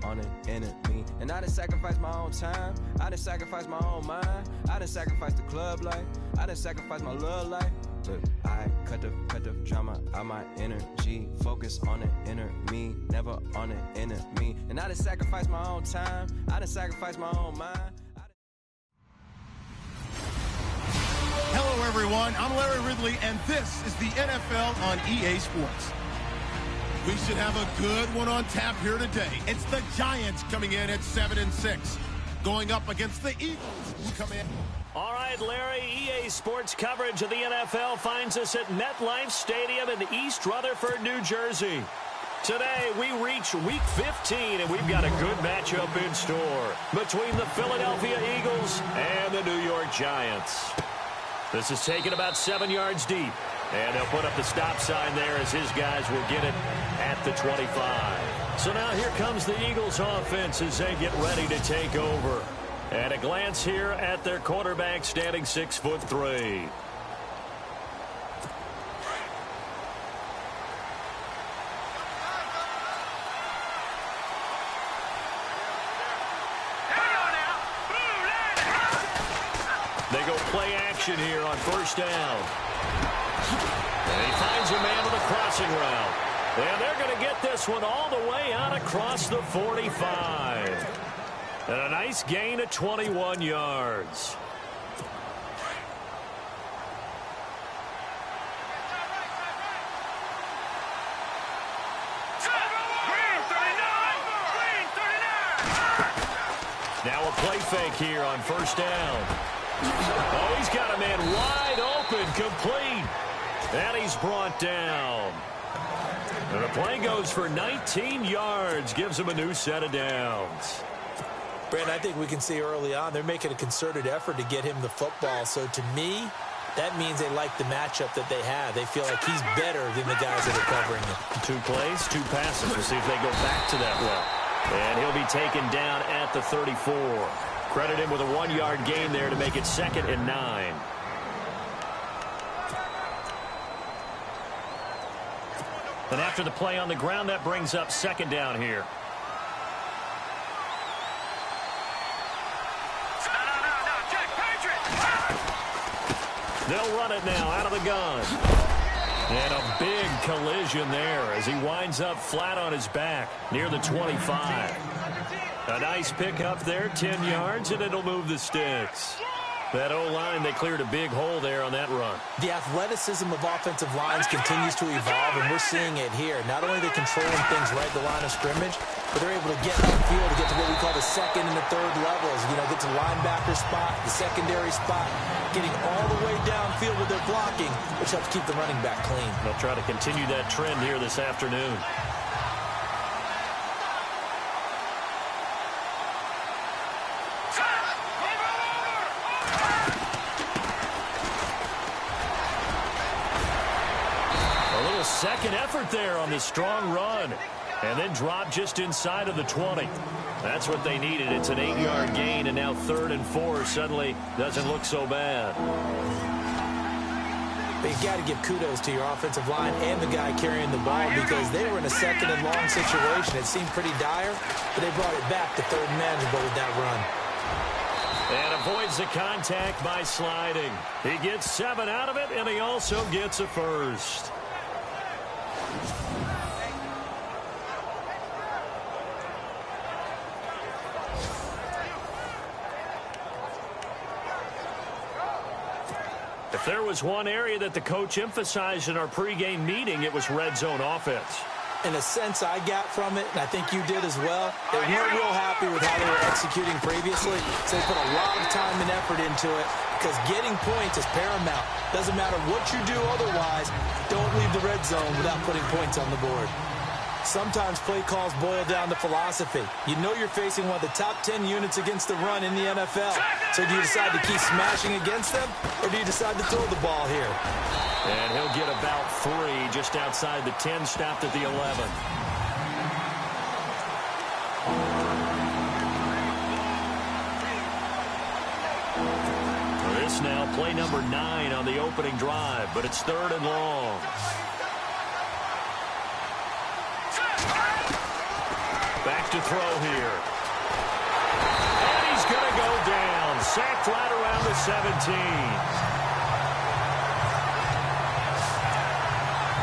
on an enemy. And I done sacrificed my own time, I done sacrificed my own mind, I done sacrificed the club life, I done sacrificed my love life. But I cut the drama out my energy, focus on the inner me, never on the enemy. And I done sacrificed my own time, I done sacrificed my own mind. Hello, everyone. I'm Larry Ridley, and this is the NFL on EA Sports. We should have a good one on tap here today. It's the Giants coming in at 7-6, going up against the Eagles, who come in. All right, Larry, EA Sports coverage of the NFL finds us at MetLife Stadium in East Rutherford, New Jersey. Today, we reach Week 15, and we've got a good matchup in store between the Philadelphia Eagles and the New York Giants. This is taken about 7 yards deep, and they'll put up the stop sign there as his guys will get it at the 25. So now here comes the Eagles offense as they get ready to take over. And a glance here at their quarterback standing 6'3". They go play action here on first down. And he finds a man with a crossing route. And they're going to get this one all the way out across the 45. And a nice gain of 21 yards. Now a play fake here on first down. Oh, he's got a man wide open, complete. And he's brought down. And the play goes for 19 yards, gives him a new set of downs. Brent, I think we can see early on they're making a concerted effort to get him the football. So to me, that means they like the matchup that they have. They feel like he's better than the guys that are covering him. 2 plays, 2 passes. We'll see if they go back to that route. And he'll be taken down at the 34. Credit him with a 1-yard gain there to make it 2nd and 9. And after the play on the ground, that brings up 2nd down here. They'll run it now out of the gun. And a big collision there as he winds up flat on his back near the 25. A nice pickup there, 10 yards, and it'll move the sticks. That O-line, they cleared a big hole there on that run. The athleticism of offensive lines continues to evolve, and we're seeing it here. Not only are they controlling things right at the line of scrimmage, but they're able to get upfield to get to what we call the 2nd and the 3rd levels. You know, get to the linebacker spot, the secondary spot, getting all the way downfield with their blocking, which helps keep the running back clean. They'll try to continue that trend here this afternoon. Second effort there on this strong run. And then drop just inside of the 20. That's what they needed. It's an 8-yard gain, and now 3rd and 4 suddenly doesn't look so bad. But you've got to give kudos to your offensive line and the guy carrying the ball because they were in a 2nd and long situation. It seemed pretty dire, but they brought it back to 3rd and manageable with that run. And avoids the contact by sliding. He gets 7 out of it, and he also gets a first. If there was one area that the coach emphasized in our pregame meeting, it was red zone offense. In a sense I got from it, and I think you did as well, they weren't real happy with how they were executing previously, so they put a lot of time and effort into it because getting points is paramount. Doesn't matter what you do otherwise, don't leave the red zone without putting points on the board. Sometimes play calls boil down to philosophy. You know you're facing one of the top 10 units against the run in the NFL. So do you decide to keep smashing against them, or do you decide to throw the ball here? And he'll get about 3 just outside the 10, stopped at the 11. This now play number 9 on the opening drive, but it's 3rd and long. Back to throw here. And he's going to go down. Sacked right around the 17.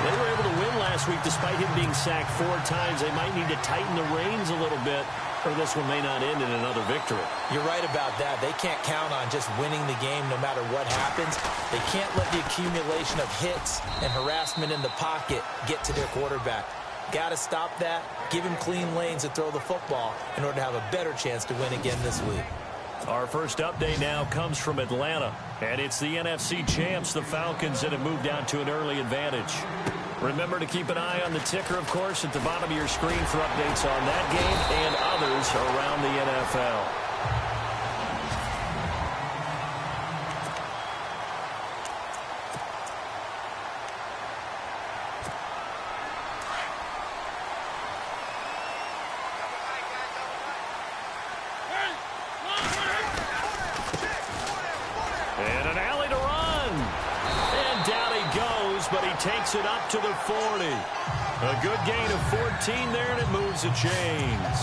They were able to win last week despite him being sacked 4 times. They might need to tighten the reins a little bit, or this one may not end in another victory. You're right about that. They can't count on just winning the game no matter what happens. They can't let the accumulation of hits and harassment in the pocket get to their quarterback. Got to stop that, give him clean lanes to throw the football in order to have a better chance to win again this week. Our first update now comes from Atlanta, and it's the NFC champs, the Falcons, that have moved out to an early advantage. Remember to keep an eye on the ticker, of course, at the bottom of your screen for updates on that game and others around the NFL. And an alley to run. And down he goes, but he takes it up to the 40. A good gain of 14 there, and it moves the chains.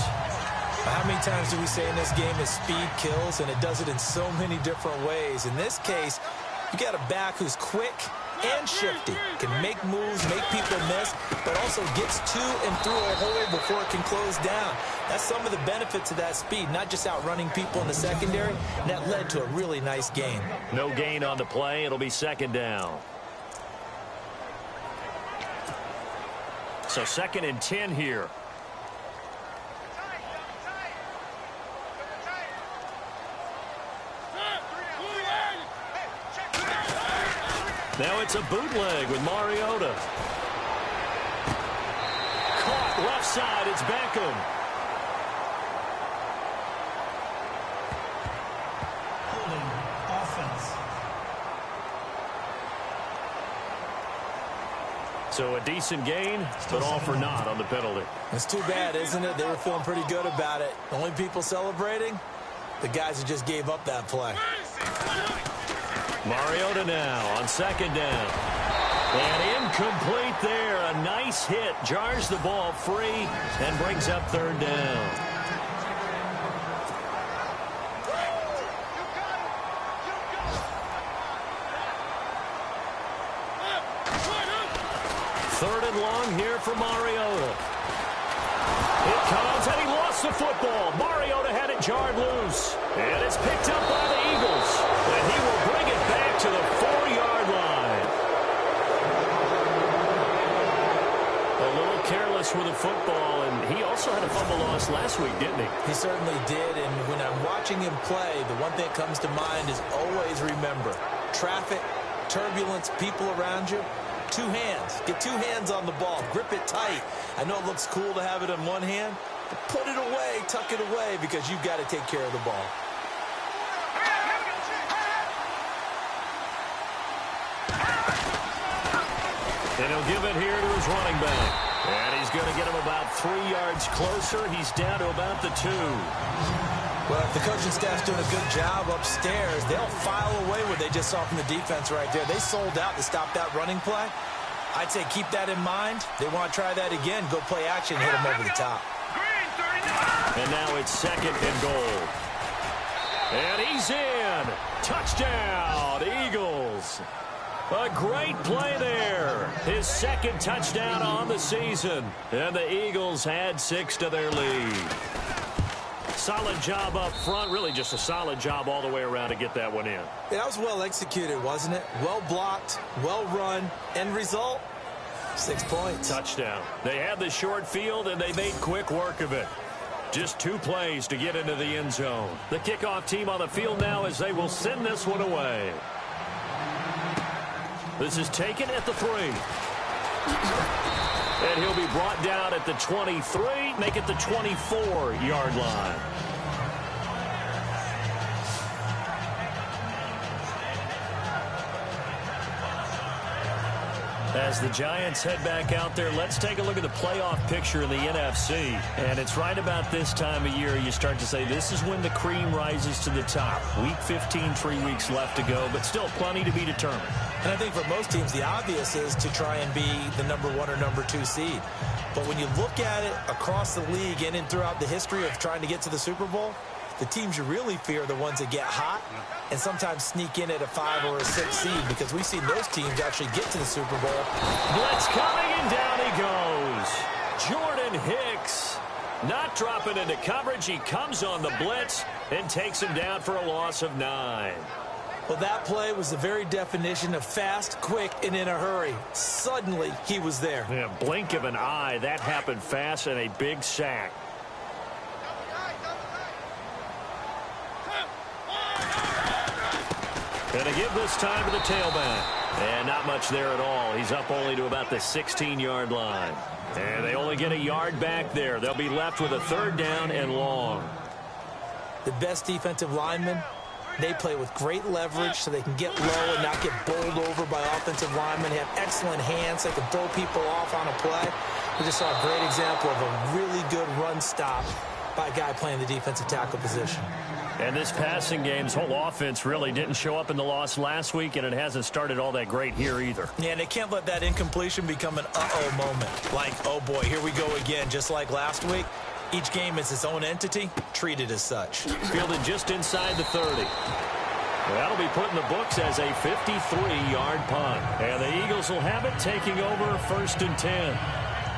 How many times do we say in this game that speed kills, and it does it in so many different ways? In this case, you got a back who's quick and shifty, can make moves, make people miss, but also gets to and through a hole before it can close down. That's some of the benefits of that speed, not just outrunning people in the secondary. And that led to a really nice gain. No gain on the play. It'll be second down. So 2nd and 10 here. Now it's a bootleg with Mariota. Caught left side. It's Beckham. Holding offense. So a decent gain, but all for naught on the penalty. It's too bad, isn't it? They were feeling pretty good about it. The only people celebrating, the guys who just gave up that play. Mariota now on 2nd down. And incomplete there. A nice hit. Jars the ball free and brings up 3rd down. Third and long here for Mariota. It comes, and he lost the football. Mariota had it jarred loose. And it's picked up by the Eagles. And he will bring it back to the 4-yard line. A little careless with the football, and he also had a fumble loss last week, didn't he? He certainly did, and when I'm watching him play, the one thing that comes to mind is always remember, traffic, turbulence, people around you, 2 hands. Get 2 hands on the ball. Grip it tight. I know it looks cool to have it in one hand, but put it away, tuck it away, because you've got to take care of the ball. And he'll give it here to his running back. And he's going to get him about 3 yards closer. He's down to about the 2. Well, if the coaching staff's doing a good job upstairs, they'll file away what they just saw from the defense right there. They sold out to stop that running play. I'd say keep that in mind. They want to try that again. Go play action, hit them over the top. And now it's 2nd and goal. And he's in. Touchdown, Eagles. A great play there. His 2nd touchdown on the season. And the Eagles had 6 to their lead. Solid job up front. Really just a solid job all the way around to get that one in. Yeah, that was well executed, wasn't it? Well blocked, well run. End result, 6 points. Touchdown. They had the short field, and they made quick work of it. Just 2 plays to get into the end zone. The kickoff team on the field now as they will send this one away. This is taken at the 3. And he'll be brought down at the 23, make it the 24-yard line. As the Giants head back out there, let's take a look at the playoff picture in the NFC. And it's right about this time of year you start to say this is when the cream rises to the top. Week 15, 3 weeks left to go, but still plenty to be determined. And I think for most teams, the obvious is to try and be the number 1 or number 2 seed. But when you look at it across the league and throughout the history of trying to get to the Super Bowl, the teams you really fear are the ones that get hot and sometimes sneak in at a 5 or a 6 seed, because we've seen those teams actually get to the Super Bowl. Blitz coming, and down he goes. Jordan Hicks not dropping into coverage. He comes on the blitz and takes him down for a loss of 9. Well, that play was the very definition of fast, quick, and in a hurry. Suddenly, he was there. Yeah, blink of an eye. That happened fast, and a big sack. Gonna give this time to the tailback. And not much there at all. He's up only to about the 16-yard line. And they only get a yard back there. They'll be left with a 3rd down and long. The best defensive linemen, they play with great leverage so they can get low and not get bowled over by offensive linemen. They have excellent hands. They can throw people off on a play. We just saw a great example of a really good run stop by a guy playing the defensive tackle position. And this passing game's whole offense really didn't show up in the loss last week, and it hasn't started all that great here either. Yeah, and they can't let that incompletion become an uh-oh moment. Like, oh boy, here we go again, just like last week. Each game is its own entity, treated as such. Fielded just inside the 30. That'll be put in the books as a 53-yard punt. And the Eagles will have it, taking over 1st and 10.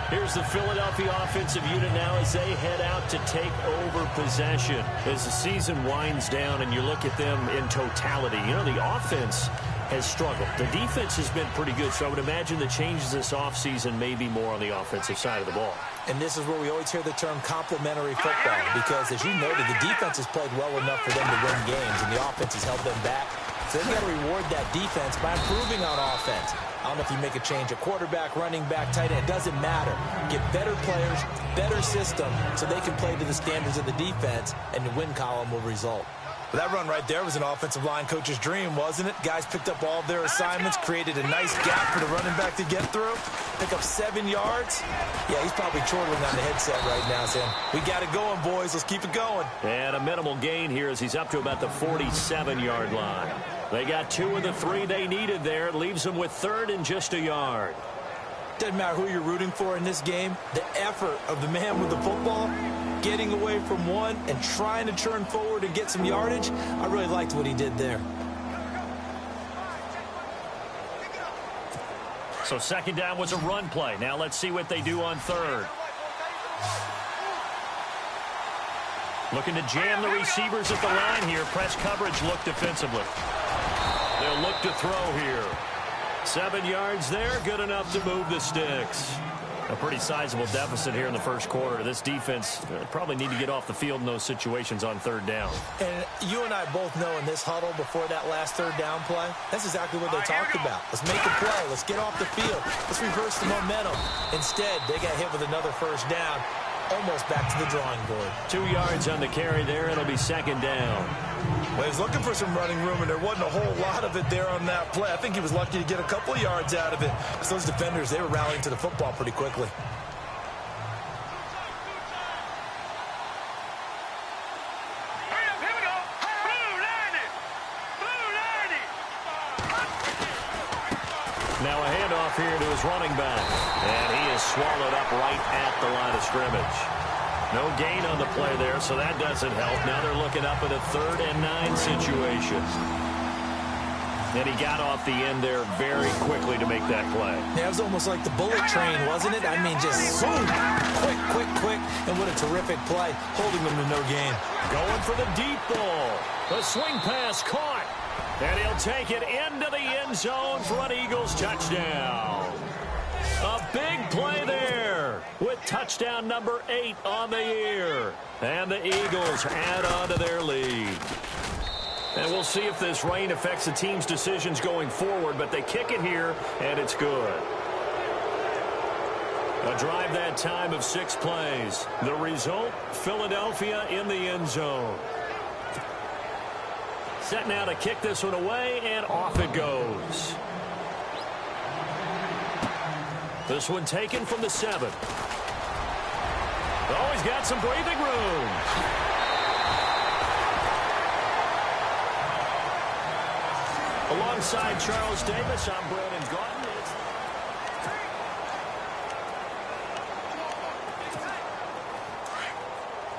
Here's the Philadelphia offensive unit now as they head out to take over possession. As the season winds down and you look at them in totality, you know, the offense has struggled. The defense has been pretty good, so I would imagine the changes this offseason may be more on the offensive side of the ball. And this is where we always hear the term complementary football, because, as you noted, the defense has played well enough for them to win games, and the offense has held them back. So they've got to reward that defense by improving on offense. I don't know if you make a change at quarterback, running back, tight end. It doesn't matter. Get better players, better system, so they can play to the standards of the defense, and the win column will result. Well, that run right there was an offensive line coach's dream, wasn't it? Guys picked up all of their assignments, created a nice gap for the running back to get through, pick up 7 yards. Yeah, he's probably chortling on the headset right now, saying, we got it going, boys. Let's keep it going. And a minimal gain here as he's up to about the 47-yard line. They got 2 of the 3 they needed there. It leaves them with 3rd and just a yard. Doesn't matter who you're rooting for in this game. The effort of the man with the football, getting away from one and trying to turn forward and get some yardage, I really liked what he did there. So 2nd down was a run play. Now let's see what they do on 3rd. Looking to jam the receivers at the line here. Press coverage look defensively. They'll look to throw here. 7 yards there, good enough to move the sticks. A pretty sizable deficit here in the 1st quarter. This defense probably need to get off the field in those situations on 3rd down. And you and I both know in this huddle before that last 3rd down play, that's exactly what they talked about. Let's make a play. Let's get off the field. Let's reverse the momentum. Instead, they got hit with another 1st down. Almost back to the drawing board. 2 yards on the carry there. It'll be 2nd down. Well, he was looking for some running room, and there wasn't a whole lot of it there on that play. I think he was lucky to get a couple of yards out of it, because those defenders, they were rallying to the football pretty quickly. Now a handoff here to his running back. And he is swallowed up right at the line of scrimmage. No gain on the play there, so that doesn't help. Now they're looking up at a 3rd and 9 situation. And he got off the end there very quickly to make that play. Yeah, it was almost like the bullet train, wasn't it? I mean, just zoom, quick, and what a terrific play, holding them to no gain. Going for the deep ball. The swing pass caught. And he'll take it into the end zone for an Eagles touchdown. A big play there with touchdown number 8 on the year. And the Eagles add on to their lead. And we'll see if this rain affects the team's decisions going forward, but they kick it here, and it's good. A drive that time of 6 plays. The result, Philadelphia in the end zone. Set now to kick this one away, and off it goes. This one taken from the 7. Oh, he's got some breathing room. Alongside Charles Davis, I'm Brandon Gaudin.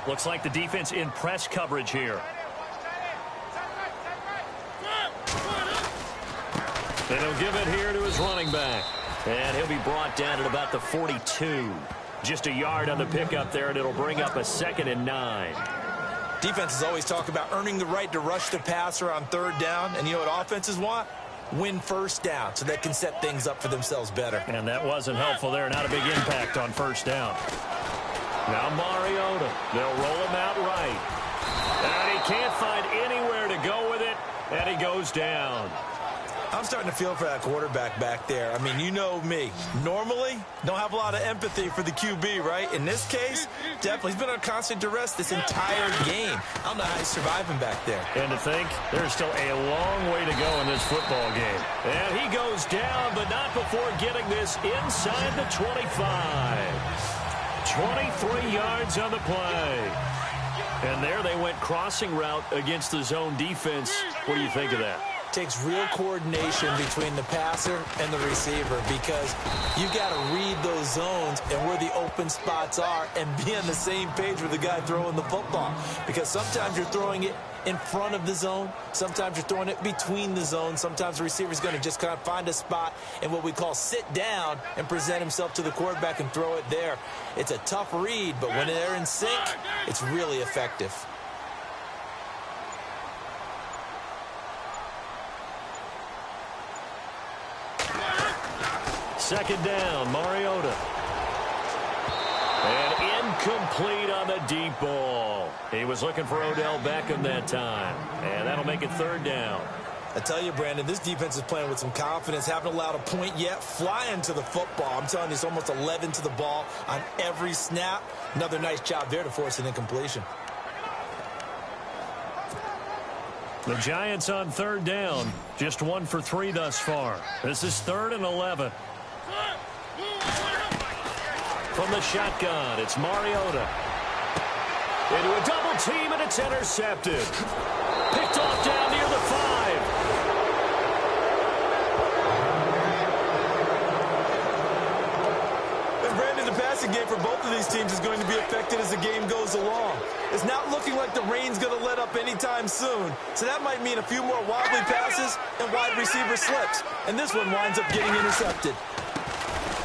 Looks like the defense in press coverage here. And he'll give it here to his running back. And he'll be brought down at about the 42. Just a yard on the pickup there, and it'll bring up a 2nd and 9. Defenses always talk about earning the right to rush the passer on 3rd down. And you know what offenses want? Win 1st down so they can set things up for themselves better. And that wasn't helpful there. Not a big impact on 1st down. Now Mariota. They'll roll him out right. And he can't find anywhere to go with it. And he goes down. I'm starting to feel for that quarterback back there. I mean, you know me. Normally, don't have a lot of empathy for the QB, right? In this case, definitely. He's been on constant duress this entire game. I don't know how he's surviving back there. And to think, there's still a long way to go in this football game. And he goes down, but not before getting this inside the 25. 23 yards on the play. And there they went crossing route against the zone defense. What do you think of that? Takes real coordination between the passer and the receiver because you've got to read those zones and where the open spots are and be on the same page with the guy throwing the football. Because sometimes you're throwing it in front of the zone. Sometimes you're throwing it between the zones. Sometimes the receiver's going to just kind of find a spot and what we call sit down and present himself to the quarterback and throw it there. It's a tough read, but when they're in sync, it's really effective. Second down, Mariota. And incomplete on the deep ball. He was looking for Odell Beckham that time. And that'll make it 3rd down. I tell you, Brandon, this defense is playing with some confidence. Haven't allowed a point yet. Flying to the football. I'm telling you, it's almost 11 to the ball on every snap. Another nice job there to force an incompletion. The Giants on 3rd down. Just 1 for 3 thus far. This is 3rd and 11. From the shotgun, it's Mariota. Into a double team, and it's intercepted. Picked off down near the 5. And Brandon, the passing game for both of these teams is going to be affected as the game goes along. It's not looking like the rain's going to let up anytime soon. So that might mean a few more wobbly passes and wide receiver slips. And this one winds up getting intercepted.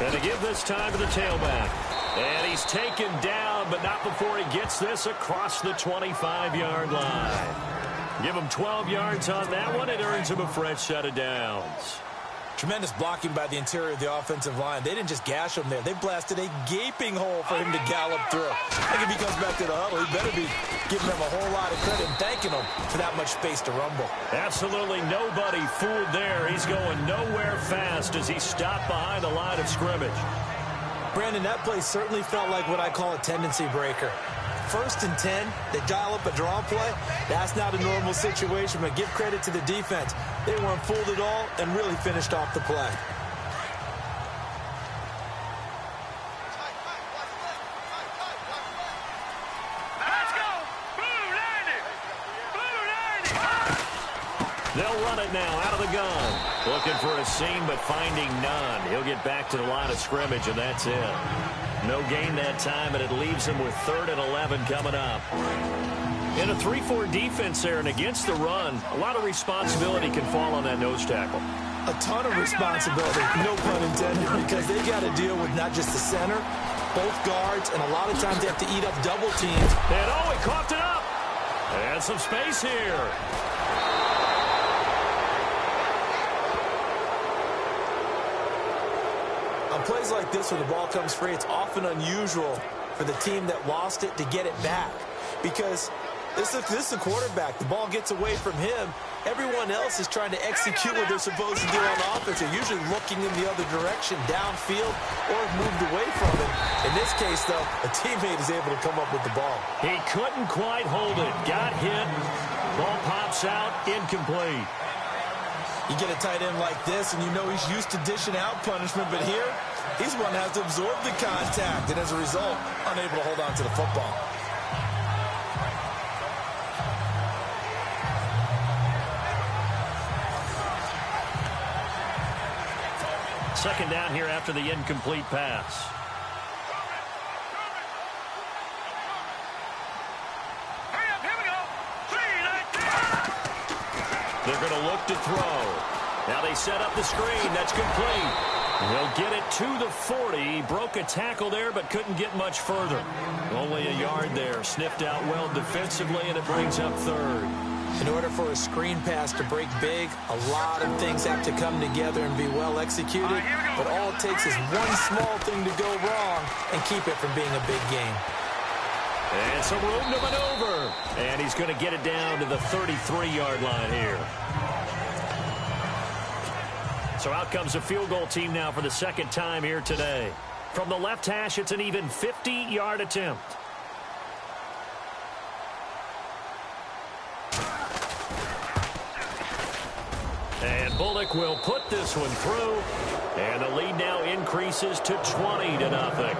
And to give this time to the tailback. And he's taken down, but not before he gets this across the 25-yard line. Give him 12 yards on that one. It earns him a fresh set of downs. Tremendous blocking by the interior of the offensive line. They didn't just gash him there. They blasted a gaping hole for him to gallop through. I think if he comes back to the huddle, he better be giving them a whole lot of credit and thanking them for that much space to rumble. Absolutely nobody fooled there. He's going nowhere fast as he stopped behind the line of scrimmage. Brandon, that play certainly felt like what I call a tendency breaker. 1st and 10, they dial up a draw play. That's not a normal situation, but give credit to the defense. They weren't fooled at all and really finished off the play. They'll run it now out of the gun. Looking for a seam, but finding none. He'll get back to the line of scrimmage, and that's it. No gain that time, and it leaves him with 3rd and 11 coming up. In a 3-4 defense there, and against the run, a lot of responsibility can fall on that nose tackle. A ton of responsibility, no pun intended, because they got to deal with not just the center, both guards, and a lot of times they have to eat up double teams. And oh, he coughed it up. And some space here. On plays like this where the ball comes free, it's often unusual for the team that lost it to get it back. Because this is a quarterback. The ball gets away from him. Everyone else is trying to execute what they're supposed to do on offense. They're usually looking in the other direction, downfield, or moved away from it. In this case, though, a teammate is able to come up with the ball. He couldn't quite hold it. Got hit. Ball pops out. Incomplete. You get a tight end like this, and you know he's used to dishing out punishment, but here, he's the one that has to absorb the contact, and as a result, unable to hold on to the football. Second down here after the incomplete pass. They're going to look to throw. Now they set up the screen. That's complete. He'll get it to the 40. He broke a tackle there, but couldn't get much further. Only a yard there. Sniffed out well defensively, and it brings up third. In order for a screen pass to break big, a lot of things have to come together and be well executed. But all it takes is one small thing to go wrong and keep it from being a big game. And some room to maneuver. And he's going to get it down to the 33-yard line here. So out comes the field goal team now for the second time here today. From the left hash, it's an even 50-yard attempt. And Bullock will put this one through. And the lead now increases to 20-0.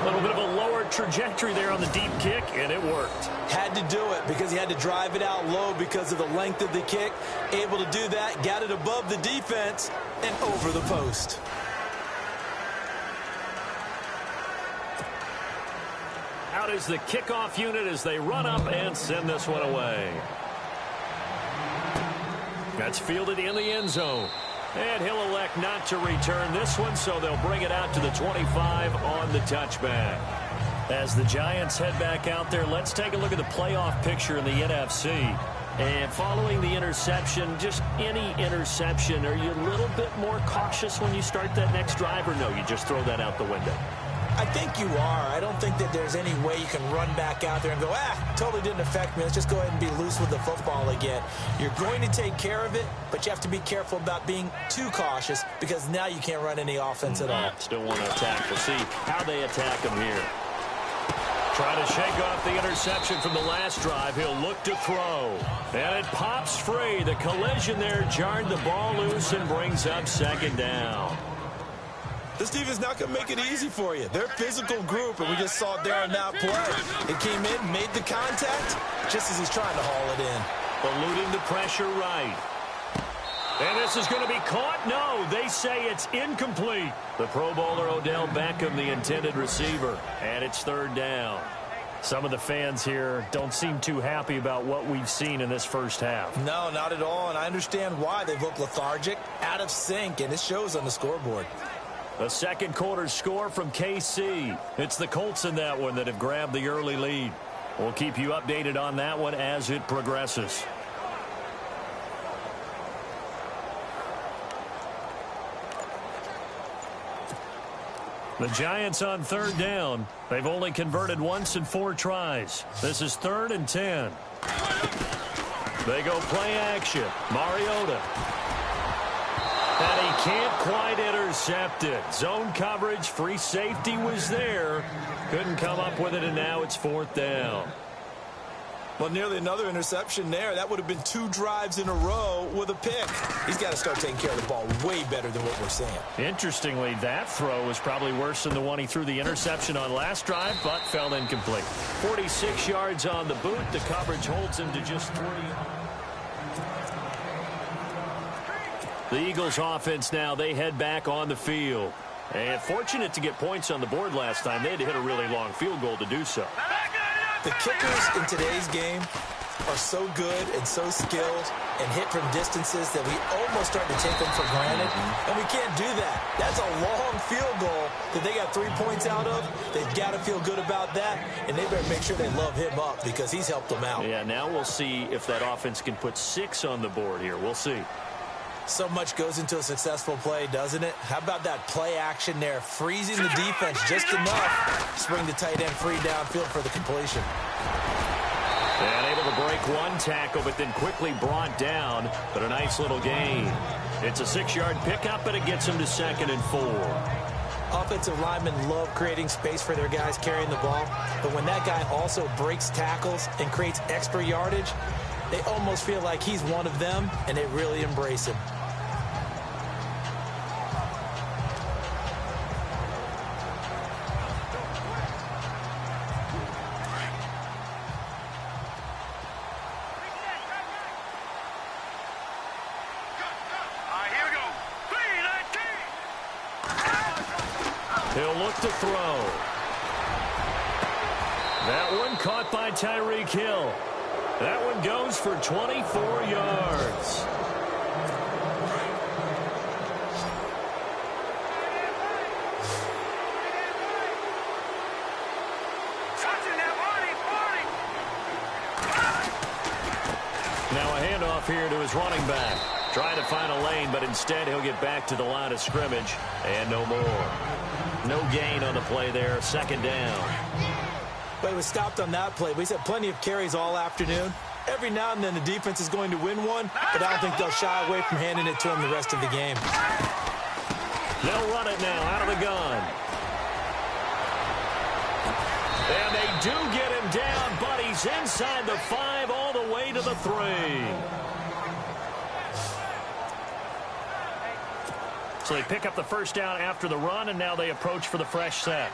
A little bit of a lower trajectory there on the deep kick, and it worked. Had to do it because he had to drive it out low because of the length of the kick. Able to do that, got it above the defense and over the post. Out is the kickoff unit as they run up and send this one away. That's fielded in the end zone. And he'll elect not to return this one, so they'll bring it out to the 25 on the touchback. As the Giants head back out there, let's take a look at the playoff picture in the NFC. And following the interception, just any interception, are you a little bit more cautious when you start that next drive, or no, you just throw that out the window? I think you are. I don't think that there's any way you can run back out there and go, totally didn't affect me. Let's just go ahead and be loose with the football again. You're going to take care of it, but you have to be careful about being too cautious because now you can't run any offense at all. Still want to attack. We'll see how they attack him here. Trying to shake off the interception from the last drive. He'll look to throw. And it pops free. The collision there jarred the ball loose and brings up second down. This defense not going to make it easy for you. They're a physical group, and we just saw it there in that play. It came in, made the contact, just as he's trying to haul it in. Eluding the pressure right. And this is going to be caught. No, they say it's incomplete. The Pro Bowler Odell Beckham, the intended receiver. And it's third down. Some of the fans here don't seem too happy about what we've seen in this first half. No, not at all, and I understand why. They've looked lethargic, out of sync, and it shows on the scoreboard. The second quarter score from KC. It's the Colts in that one that have grabbed the early lead. We'll keep you updated on that one as it progresses. The Giants on third down. They've only converted once in 4 tries. This is 3rd and 10. They go play action. Mariota. And he can't quite intercept it. Zone coverage, free safety was there. Couldn't come up with it, and now it's 4th down. Well, nearly another interception there. That would have been 2 drives in a row with a pick. He's got to start taking care of the ball way better than what we're seeing. Interestingly, that throw was probably worse than the one he threw the interception on last drive, but fell incomplete. 46 yards on the boot. The coverage holds him to just 3. The Eagles offense now, they head back on the field. And fortunate to get points on the board last time. They had to hit a really long field goal to do so. The kickers in today's game are so good and so skilled and hit from distances that we almost start to take them for granted. And we can't do that. That's a long field goal that they got 3 points out of. They've got to feel good about that, and they better make sure they love him up because he's helped them out. Yeah, now we'll see if that offense can put 6 on the board here. We'll see. So much goes into a successful play, doesn't it? How about that play action there? Freezing the defense just enough. Spring the tight end free downfield for the completion. And able to break one tackle, but then quickly brought down. But a nice little gain. It's a 6-yard pickup, and it gets him to 2nd and 4. Offensive linemen love creating space for their guys carrying the ball. But when that guy also breaks tackles and creates extra yardage, they almost feel like he's one of them, and they really embrace him. He'll look to throw. That one caught by Tyreek Hill. That one goes for 24 yards. Now a handoff here to his running back. Trying to find a lane, but instead he'll get back to the line of scrimmage. And no more. No gain on the play there. Second down. But he was stopped on that play. He's had plenty of carries all afternoon. Every now and then the defense is going to win one, but I don't think they'll shy away from handing it to him the rest of the game. They'll run it now out of the gun. And they do get him down, but he's inside the 5 all the way to the 3. So they pick up the first down after the run, and now they approach for the fresh set.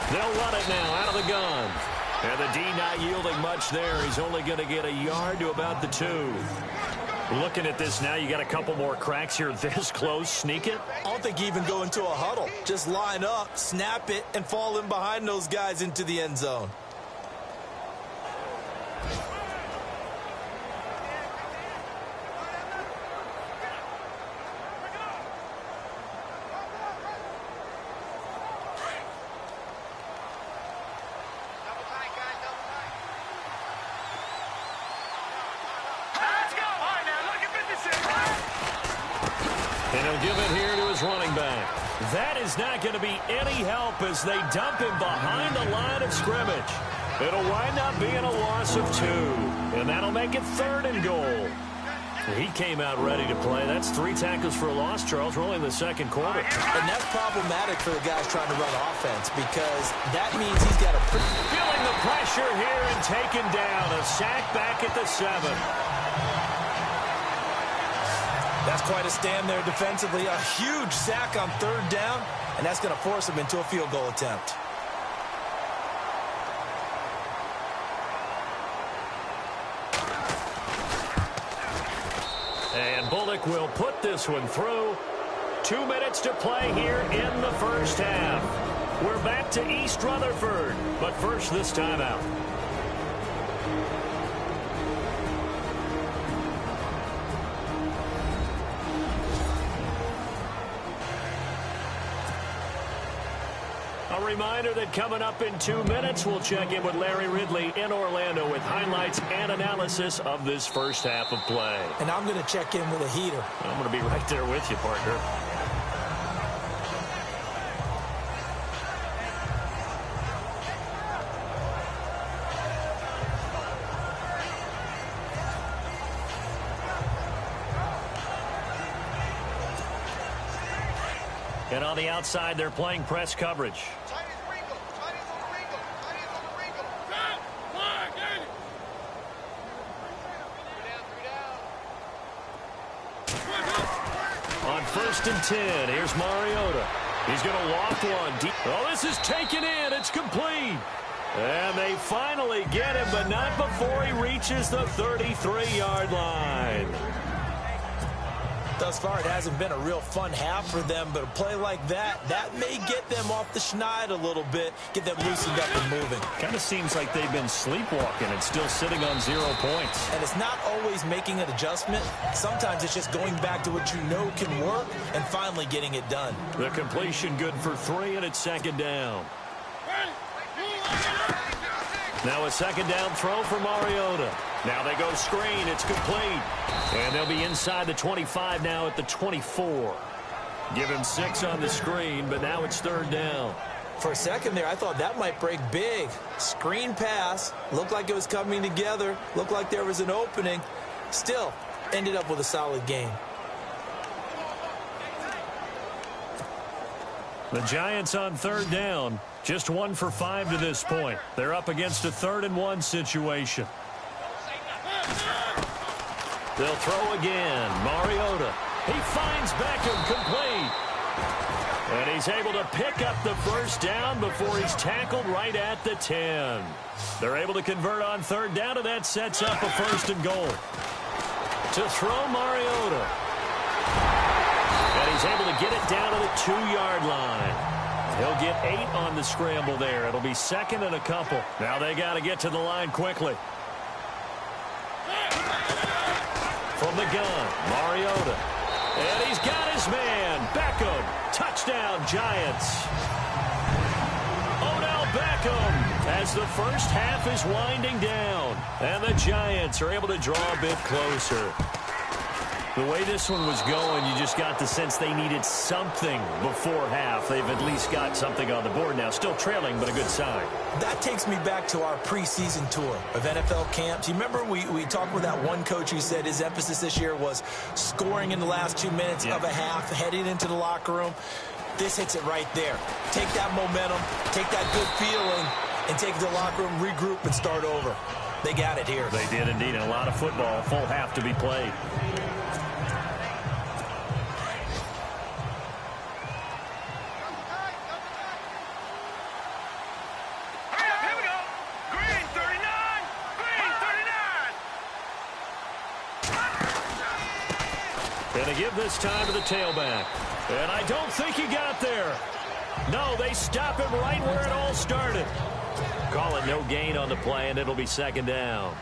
They'll run it now out of the gun. And the D not yielding much there. He's only going to get a yard to about the 2. Looking at this now, you got a couple more cracks here this close. Sneak it? I don't think you even go into a huddle. Just line up, snap it, and fall in behind those guys into the end zone. And he'll give it here to his running back. That is not going to be any help as they dump him behind the line of scrimmage. It'll wind up being a loss of 2. And that'll make it 3rd and goal. He came out ready to play. That's 3 tackles for a loss, Charles. We're only in the second quarter. And that's problematic for the guys trying to run offense because that means he's got a... Feeling the pressure here and taken down. A sack back at the 7. That's quite a stand there defensively. A huge sack on 3rd down, and that's going to force him into a field goal attempt. And Bullock will put this one through. 2 minutes to play here in the first half. We're back to East Rutherford, but first this timeout. A reminder that coming up in 2 minutes, we'll check in with Larry Ridley in Orlando with highlights and analysis of this first half of play. And I'm going to check in with a heater. I'm going to be right there with you, partner. And on the outside, they're playing press coverage. On 1st and 10, here's Mariota. He's going to loft one. Oh, this is taken in. It's complete. And they finally get him, but not before he reaches the 33-yard line. Thus far, it hasn't been a real fun half for them, but a play like that may get them off the schneid a little bit, get them loosened up and moving. Kind of seems like they've been sleepwalking and still sitting on 0 points. And it's not always making an adjustment. Sometimes it's just going back to what you know can work and finally getting it done. The completion good for 3, and it's 2nd down. Now a 2nd down throw for Mariota. Now they go screen. It's complete. And they'll be inside the 25 now at the 24. Give him 6 on the screen, but now it's 3rd down. For a second there, I thought that might break big. Screen pass. Looked like it was coming together. Looked like there was an opening. Still, ended up with a solid game. The Giants on 3rd down. Just 1 for 5 to this point. They're up against a 3rd and 1 situation. They'll throw again. Mariota. He finds Beckham complete. And he's able to pick up the first down before he's tackled right at the 10. They're able to convert on 3rd down, and that sets up a 1st and goal. To throw Mariota. And he's able to get it down to the 2-yard line. He'll get 8 on the scramble there. It'll be second and a couple. Now they got to get to the line quickly. From the gun, Mariota. And he's got his man, Beckham. Touchdown, Giants. Odell Beckham as the first half is winding down. And the Giants are able to draw a bit closer. The way this one was going, you just got the sense they needed something before half. They've at least got something on the board now. Still trailing, but a good sign. That takes me back to our preseason tour of NFL camps. You remember we talked with that one coach who said his emphasis this year was scoring in the last 2 minutes of a half, heading into the locker room. This hits it right there. Take that momentum, take that good feeling, and take it to the locker room, regroup, and start over. They got it here. They did indeed. And a lot of football, full half to be played. Going to give this time to the tailback. And I don't think he got there. No, they stop him right where it all started. Call it no gain on the play, and it'll be second down.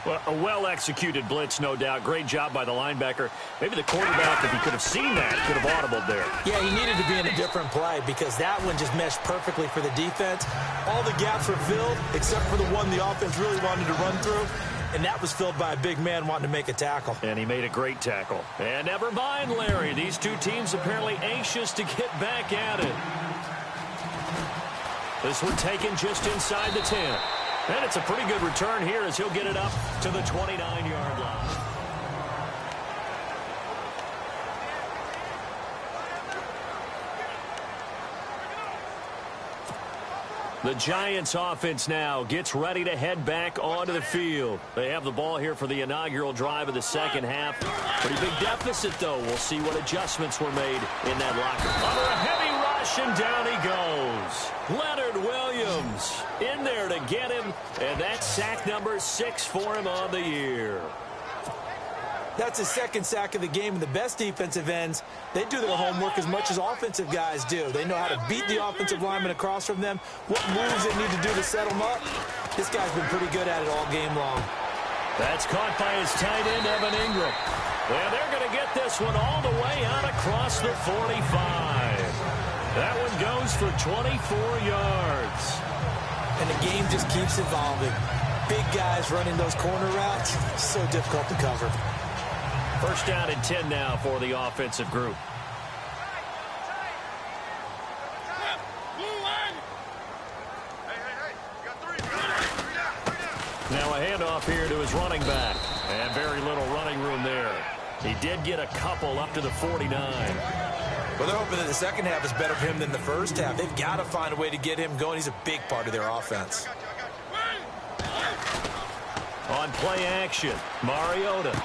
Well, a well-executed blitz, no doubt. Great job by the linebacker. Maybe the quarterback, if he could have seen that, could have audibled there. Yeah, he needed to be in a different play because that one just meshed perfectly for the defense. All the gaps were filled except for the one the offense really wanted to run through. And that was filled by a big man wanting to make a tackle. And he made a great tackle. And never mind, Larry. These two teams apparently anxious to get back at it. This one taken just inside the 10. And it's a pretty good return here as he'll get it up to the 29-yard line. The Giants offense now gets ready to head back onto the field. They have the ball here for the inaugural drive of the second half. Pretty big deficit, though. We'll see what adjustments were made in that locker. Under a heavy rush, and down he goes. Leonard Williams in there to get him, and that's sack number 6 for him on the year. That's his second sack of the game, and the best defensive ends, they do their homework as much as offensive guys do. They know how to beat the offensive lineman across from them, what moves they need to do to set them up. This guy's been pretty good at it all game long. That's caught by his tight end, Evan Ingram. And they're going to get this one all the way out across the 45. That one goes for 24 yards. And the game just keeps evolving. Big guys running those corner routes, so difficult to cover. First down and 10 now for the offensive group. Now a handoff here to his running back. And very little running room there. He did get a couple up to the 49. Well, they're hoping that the second half is better for him than the first half. They've got to find a way to get him going. He's a big part of their offense. On play action, Mariota.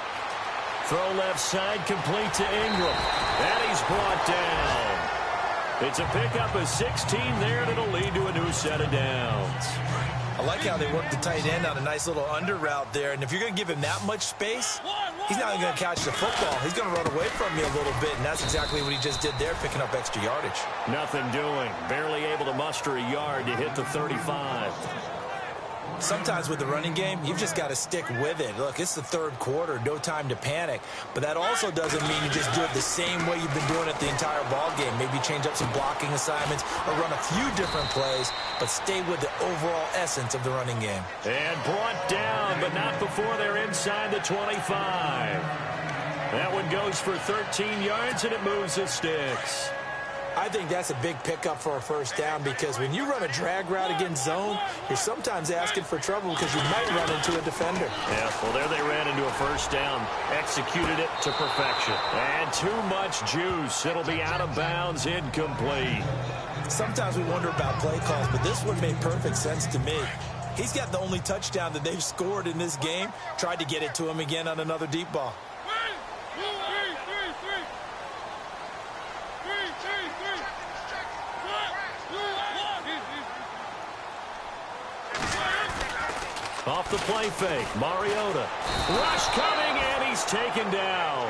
Throw left side, complete to Ingram. And he's brought down. It's a pickup of 16 there, and it'll lead to a new set of downs. I like how they work the tight end on a nice little under route there. And if you're going to give him that much space, he's not going to catch the football. He's going to run away from you a little bit, and that's exactly what he just did there, picking up extra yardage. Nothing doing. Barely able to muster a yard to hit the 35. Sometimes with the running game, you've just got to stick with it. Look, it's the third quarter, no time to panic. But that also doesn't mean you just do it the same way you've been doing it the entire ball game. Maybe change up some blocking assignments or run a few different plays, but stay with the overall essence of the running game. And brought down, but not before they're inside the 25. That one goes for 13 yards, and it moves the sticks. I think that's a big pickup for a first down because when you run a drag route against zone, you're sometimes asking for trouble because you might run into a defender. Yeah, well, there they ran into a first down, executed it to perfection. And too much juice. It'll be out of bounds, incomplete. Sometimes we wonder about play calls, but this one made perfect sense to me. He's got the only touchdown that they've scored in this game. Tried to get it to him again on another deep ball. Off the play fake, Mariota. Rush coming, and he's taken down.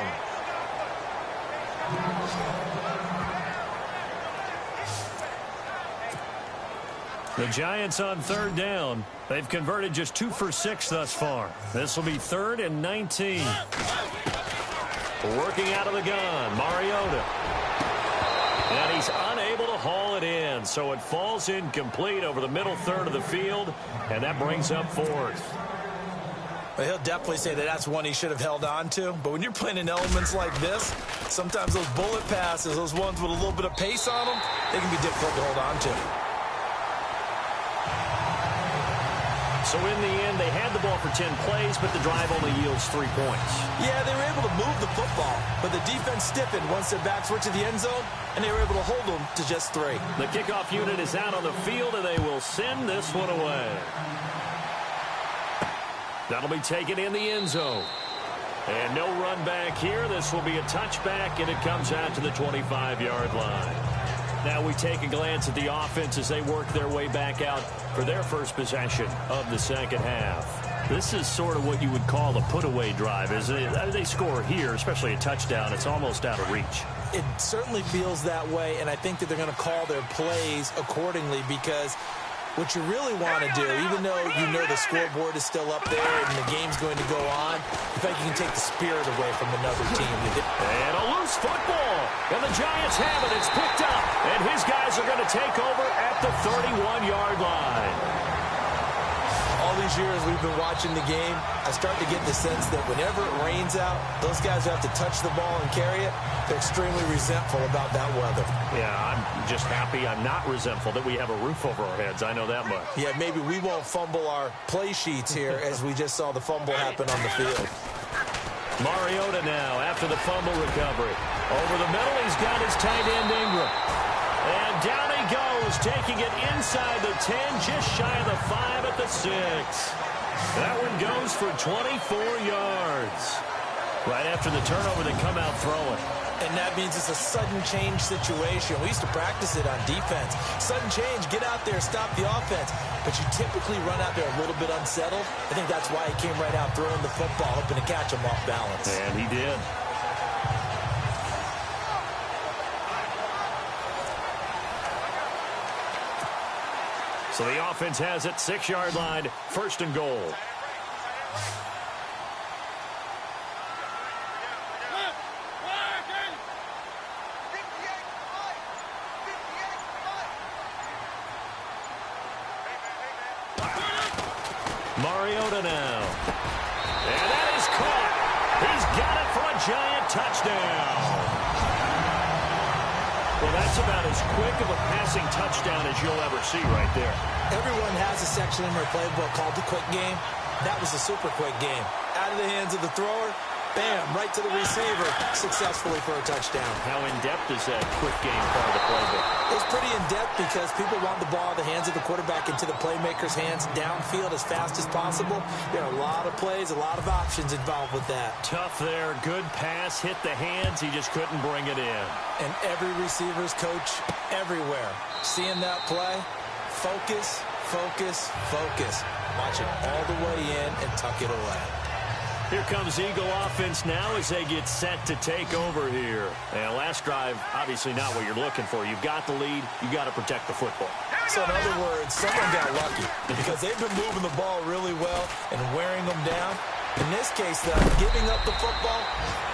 The Giants on third down. They've converted just 2 for 6 thus far. This will be 3rd and 19. Working out of the gun, Mariota. And he's unable to haul it in, so it falls incomplete over the middle third of the field, and that brings up 4th. Well, he'll definitely say that that's one he should have held on to. But when you're playing in elements like this, sometimes those bullet passes, those ones with a little bit of pace on them, they can be difficult to hold on to. So in the end, they had the ball for 10 plays, but the drive only yields 3 points. Yeah, they were able to move the football, but the defense stiffened once their backs were to the end zone, and they were able to hold them to just 3. The kickoff unit is out on the field, and they will send this one away. That'll be taken in the end zone. And no run back here. This will be a touchback, and it comes out to the 25-yard line. Now we take a glance at the offense as they work their way back out for their first possession of the second half. This is sort of what you would call a put-away drive. As they score here, especially a touchdown, it's almost out of reach. It certainly feels that way, and I think that they're going to call their plays accordingly because what you really want to do, even though you know the scoreboard is still up there and the game's going to go on, in fact, you can take the spirit away from another team. And a loose football. And the Giants have it. It's picked up. And his guys are going to take over at the 31-yard line. All these years we've been watching the game, I start to get the sense that whenever it rains out, those guys who have to touch the ball and carry it, they're extremely resentful about that weather. Yeah, I'm just happy I'm not resentful that we have a roof over our heads. I know that much. Yeah, maybe we won't fumble our play sheets here as we just saw the fumble happen on the field. Mariota now after the fumble recovery. Over the middle, he's got his tight end Ingram. And down he goes, taking it inside the 10, just shy of the 5 at the 6. That one goes for 24 yards. Right after the turnover, they come out throwing. And that means it's a sudden change situation. We used to practice it on defense. Sudden change, get out there, stop the offense. But you typically run out there a little bit unsettled. I think that's why he came right out throwing the football, hoping to catch him off balance. And he did. So the offense has it, 6-yard line, 1st and goal. Mariota now. And that is caught. He's got it for a Giant touchdown. Well, that's about as quick of a passing touchdown as you'll ever see right there. Everyone has a section in their playbook called the quick game. That was a super quick game. Out of the hands of the thrower, bam, right to the receiver, successfully for a touchdown. How in-depth is that quick game part of the playbook? It's pretty in-depth because people want the ball in the hands of the quarterback into the playmaker's hands downfield as fast as possible. There are a lot of plays, a lot of options involved with that. Tough there. Good pass. Hit the hands. He just couldn't bring it in. And every receiver's coach everywhere. Seeing that play, focus, focus, focus. Watch it all the way in and tuck it away. Here comes Eagle offense now as they get set to take over here. And last drive, obviously not what you're looking for. You've got the lead. You've got to protect the football. So in other words, someone got lucky because they've been moving the ball really well and wearing them down. In this case, though, giving up the football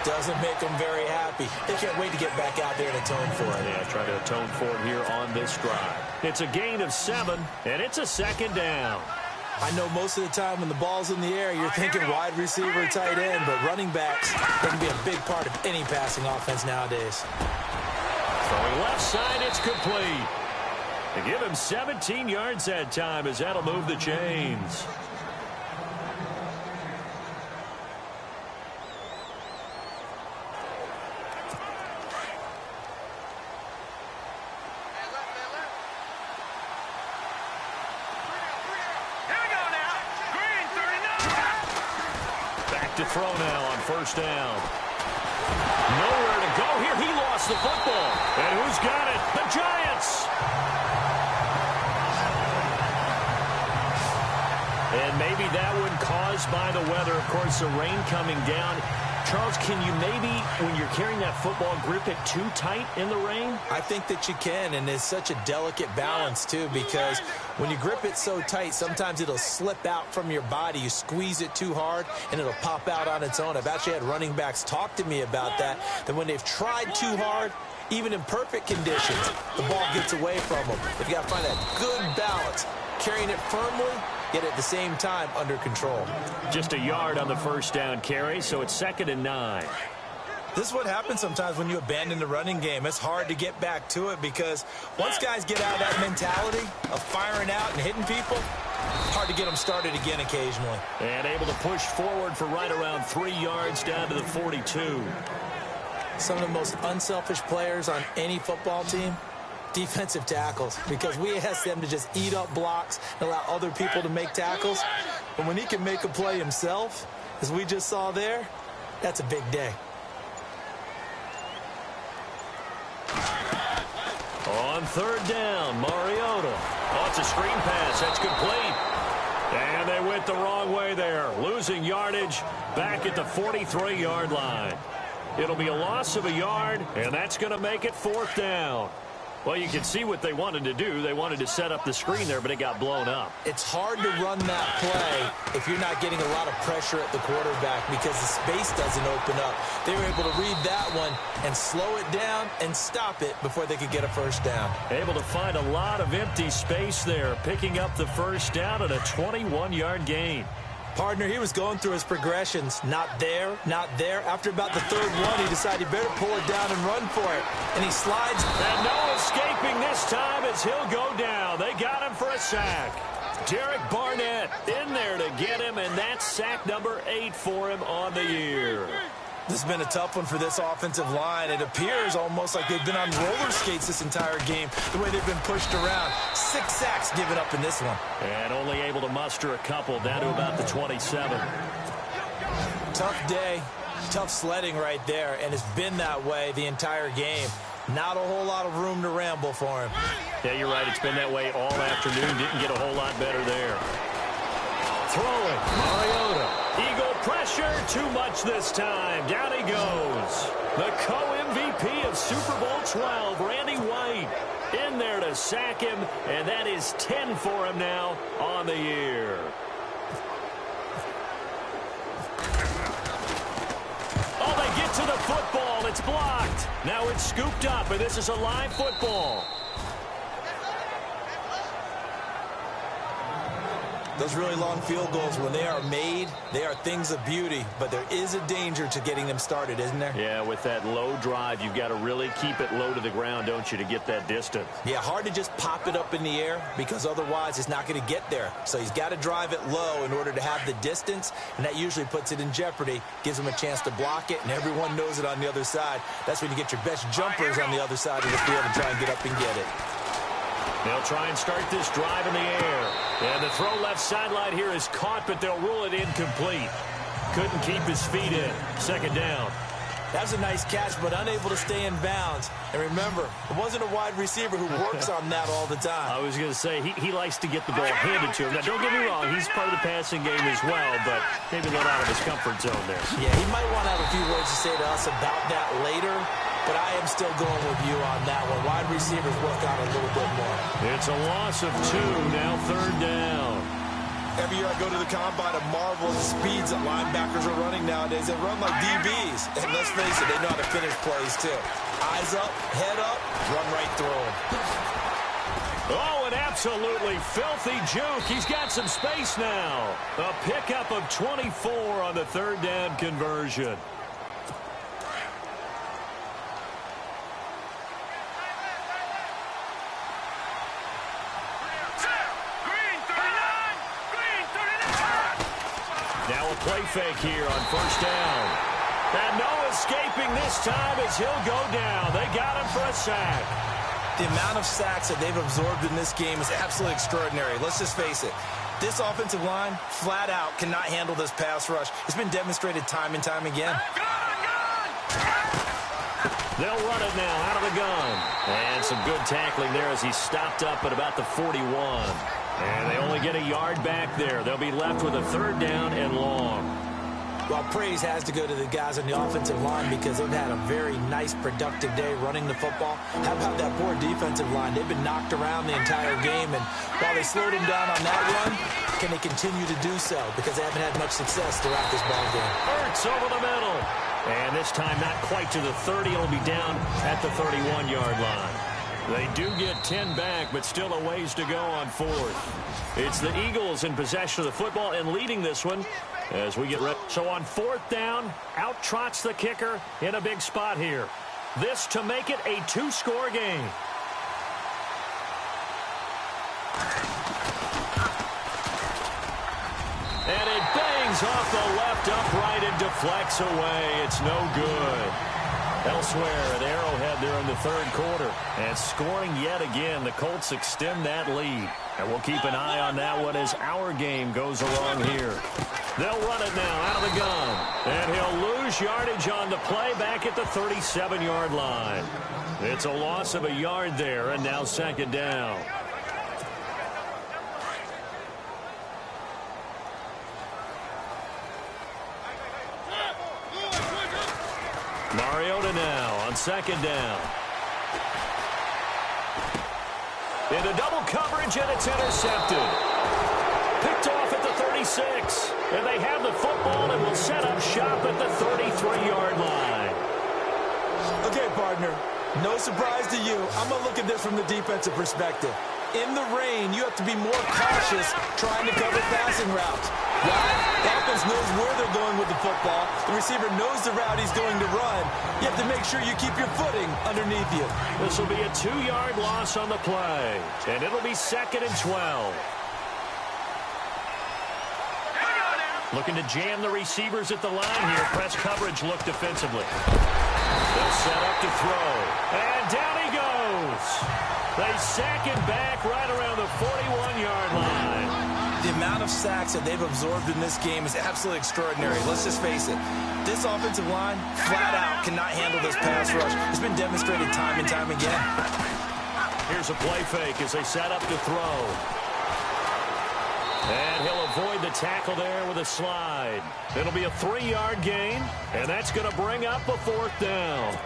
doesn't make them very happy. They can't wait to get back out there and atone for it. Yeah, try to atone for it here on this drive. It's a gain of 7, and it's a 2nd down. I know most of the time when the ball's in the air, you're thinking wide receiver, tight end, but running backs, they can be a big part of any passing offense nowadays. Throwing left side, it's complete. They give him 17 yards that time as that'll move the chains. To throw now on 1st down. Nowhere to go here. He lost the football. And who's got it? The Giants. And maybe that one caused by the weather. Of course, the rain coming down Charles, can you maybe, when you're carrying that football, grip it too tight in the rain? I think that you can, and it's such a delicate balance, too, because when you grip it so tight, sometimes it'll slip out from your body. You squeeze it too hard, and it'll pop out on its own. I've actually had running backs talk to me about that when they've tried too hard, even in perfect conditions, the ball gets away from them. They've got to find that good balance, carrying it firmly, yet at the same time under control. Just a yard on the first down carry, so it's 2nd and 9. This is what happens sometimes when you abandon the running game. It's hard to get back to it because once guys get out of that mentality of firing out and hitting people, hard to get them started again occasionally. And able to push forward for right around 3 yards down to the 42. Some of the most unselfish players on any football team, defensive tackles, because we ask them to just eat up blocks and allow other people to make tackles. But when he can make a play himself, as we just saw there, that's a big day. On 3rd down, Mariota. Oh, it's a screen pass. That's complete. And they went the wrong way there, losing yardage back at the 43-yard line. It'll be a loss of a yard, and that's going to make it 4th down. Well, you can see what they wanted to do. They wanted to set up the screen there, but it got blown up. It's hard to run that play if you're not getting a lot of pressure at the quarterback because the space doesn't open up. They were able to read that one and slow it down and stop it before they could get a first down. Able to find a lot of empty space there, picking up the first down at a 21-yard gain. Partner, he was going through his progressions. Not there, not there. After about the 3rd one, he decided he better pull it down and run for it. And he slides. And no escaping this time as he'll go down. They got him for a sack. Derek Barnett in there to get him, and that's sack number 8 for him on the year. This has been a tough one for this offensive line. It appears almost like they've been on roller skates this entire game, the way they've been pushed around. 6 sacks given up in this one. And only able to muster a couple down to about the 27. Tough day, tough sledding right there, and it's been that way the entire game. Not a whole lot of room to ramble for him. Yeah, you're right. It's been that way all afternoon. Didn't get a whole lot better there. Throwing, Mariota. Eagle pressure, too much this time. Down he goes. The co-MVP of Super Bowl 12, Randy White, in there to sack him, and that is 10 for him now on the year. Oh, they get to the football. It's blocked. Now it's scooped up, and this is a live football. Those really long field goals, when they are made, they are things of beauty, but there is a danger to getting them started, isn't there? Yeah, with that low drive, you've got to really keep it low to the ground, don't you, to get that distance. Yeah, hard to just pop it up in the air because otherwise it's not going to get there. So he's got to drive it low in order to have the distance, and that usually puts it in jeopardy, gives him a chance to block it, and everyone knows it on the other side. That's when you get your best jumpers on the other side of the field and try and get up and get it. They'll try and start this drive in the air. And the throw left sideline here is caught, but they'll rule it incomplete. Couldn't keep his feet in. 2nd down. That was a nice catch, but unable to stay in bounds. And remember, it wasn't a wide receiver who works on that all the time. I was going to say, he likes to get the ball handed to him. Now, don't get me wrong, he's part of the passing game as well, but maybe a little out of his comfort zone there. Yeah, he might want to have a few words to say to us about that later, but I am still going with you on that one. Wide receivers work on a little bit more. It's a loss of 2, now 3rd down. Every year I go to the combine and marvel at the speeds that linebackers are running nowadays. They run like DBs. And let's face it, they know how to finish plays too. Eyes up, head up, run right through them. Oh, an absolutely filthy juke. He's got some space now. A pickup of 24 on the 3rd down conversion. Now a play fake here on 1st down. And no escaping this time as he'll go down. They got him for a sack. The amount of sacks that they've absorbed in this game is absolutely extraordinary. Let's just face it. This offensive line, flat out, cannot handle this pass rush. It's been demonstrated time and time again. They'll run it now out of the gun. And some good tackling there as he stopped up at about the 41. And they only get a yard back there. They'll be left with a 3rd down and long. Well, praise has to go to the guys on the offensive line because they've had a very nice, productive day running the football. How about that poor defensive line? They've been knocked around the entire game, and while they slowed them down on that run, can they continue to do so? Because they haven't had much success throughout this ball game. Hurts over the middle. And this time not quite to the 30. It'll be down at the 31-yard line. They do get 10 back, but still a ways to go on fourth. It's the Eagles in possession of the football and leading this one as we get ready. So on fourth down, out trots the kicker in a big spot here. This to make it a two-score game. And it bangs off the left upright and deflects away. It's no good. Elsewhere at Arrowhead there in the third quarter. And scoring yet again. The Colts extend that lead. And we'll keep an eye on that one as our game goes along here. They'll run it now out of the gun. And he'll lose yardage on the play back at the 37-yard line. It's a loss of a yard there, and now second down. Mariota now on second down. Into double coverage, and it's intercepted. Picked off at the 36. And they have the football and will set up shop at the 33-yard line. Okay, partner, no surprise to you. I'm going to look at this from the defensive perspective. In the rain, you have to be more cautious trying to cover passing routes. Why? The offense knows where they're going with the football. The receiver knows the route he's going to run. You have to make sure you keep your footing underneath you. This will be a 2-yard loss on the play. And it'll be 2nd and 12. Looking to jam the receivers at the line here. Press coverage look defensively. They'll set up to throw. And down he goes. They sack him back right around the 41-yard line. The amount of sacks that they've absorbed in this game is absolutely extraordinary. Let's just face it. This offensive line, flat out, cannot handle this pass rush. It's been demonstrated time and time again. Here's a play fake as they set up to throw. And he'll avoid the tackle there with a slide. It'll be a 3-yard gain, and that's going to bring up a 4th down.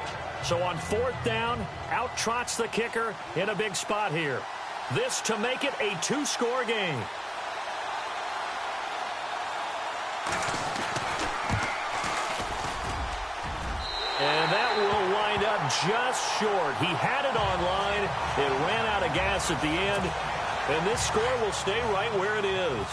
So on 4th down, out trots the kicker in a big spot here. This to make it a 2-score game. And that will wind up just short. He had it on line. It ran out of gas at the end. And this score will stay right where it is.